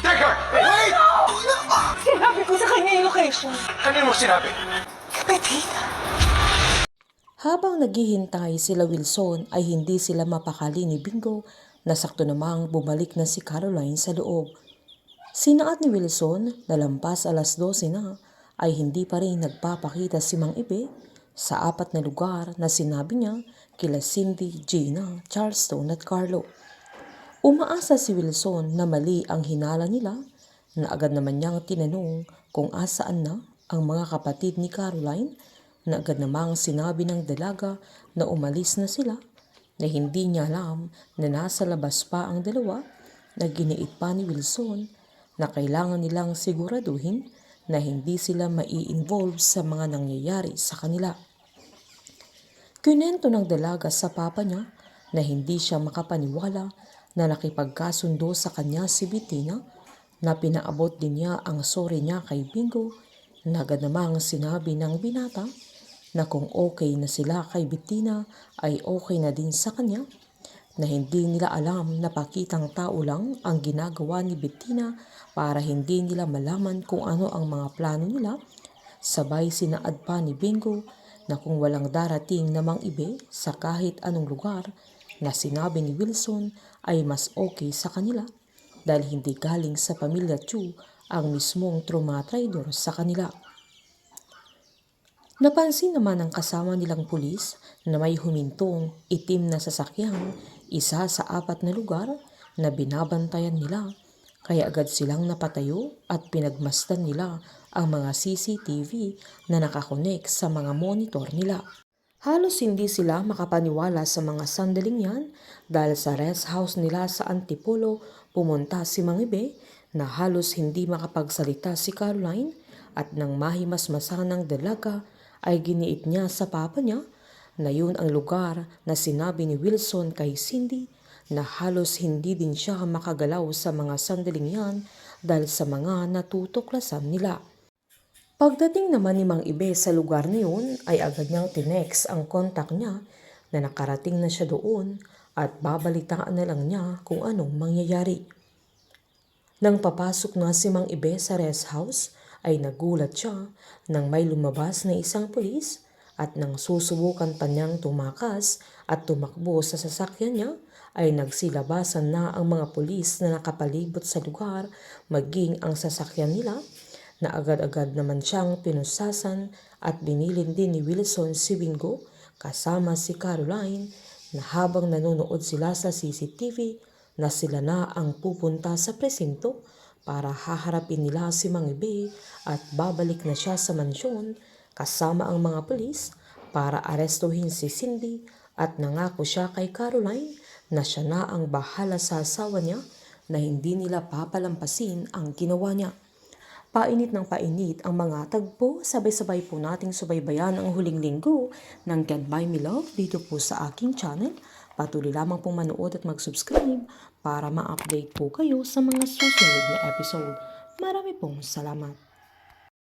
Teka! Wait! Sinabi ko sa kanya yung location. Kanino mo sinabi? Bettina. Habang naghihintay sila Wilson ay hindi sila mapakali ni Bingo na sakto namang bumalik na si Caroline sa loob. Sinaat ni Wilson na lampas alas 12 na ay hindi pa rin nagpapakita si Mang Ibe sa 4 na lugar na sinabi niya kila Cindy, Gina, Charleston at Carlo. Umaasa si Wilson na mali ang hinala nila na agad naman niyang tinanong kung asaan na ang mga kapatid ni Caroline na agad namang sinabi ng dalaga na umalis na sila na hindi niya alam na nasa labas pa ang dalawa na giniit pa ni Wilson na kailangan nilang siguraduhin na hindi sila mai-involve sa mga nangyayari sa kanila. Kinento ng dalaga sa papa niya na hindi siya makapaniwala na nakipagkasundo sa kanya si Bettina na pinaabot din niya ang sorry niya kay Bingo na agad namang sinabi ng binata na kung okay na sila kay Bettina ay okay na din sa kanya na hindi nila alam na pakitang tao lang ang ginagawa ni Bettina para hindi nila malaman kung ano ang mga plano nila. Sabay sinaad pa ni Bingo na kung walang darating na Mang Ibe sa kahit anong lugar na sinabi ni Wilson ay mas okay sa kanila dahil hindi galing sa pamilya Chu ang mismong trumatraidor sa kanila. Napansin naman ng kasama nilang pulis na may humintong itim na sasakyan, isa sa 4 na lugar na binabantayan nila. Kaya agad silang napatayo at pinagmasdan nila ang mga CCTV na nakakonek sa mga monitor nila. Halos hindi sila makapaniwala sa mga sandaling yan dahil sa rest house nila sa Antipolo pumunta si Mang Ibe na halos hindi makapagsalita si Caroline at nang mahimasmasan ng dalaga ay giniit niya sa papa niya na yun ang lugar na sinabi ni Wilson kay Cindy na halos hindi din siya makagalaw sa mga sandaling yan dahil sa mga natutuklasan nila. Pagdating naman ni Mang Ibe sa lugar na yun ay agad niyang tinext ang kontak niya na nakarating na siya doon at babalitaan na lang niya kung anong mangyayari. Nang papasok na si Mang Ibe sa rest house ay nagulat siya nang may lumabas na isang pulis at nang susubukan pa niyang tumakas at tumakbo sa sasakyan niya ay nagsilabasan na ang mga pulis na nakapalibot sa lugar maging ang sasakyan nila na agad-agad naman siyang pinusasan at binilin din ni Wilson si Bingo kasama si Caroline na habang nanonood sila sa CCTV na sila na ang pupunta sa presinto para haharapin nila si Mang Ibe at babalik na siya sa mansyon kasama ang mga pulis para arestuhin si Cindy at nangako siya kay Caroline na siya na ang bahala sa asawa niya na hindi nila papalampasin ang ginawa niya. Painit ng painit ang mga tagpo, sabay-sabay po nating subaybayan ang huling linggo ng Can't Buy Me Love dito po sa aking channel. Patuloy lamang pong manood at mag-subscribe para ma-update po kayo sa mga susunod na episode. Marami pong salamat.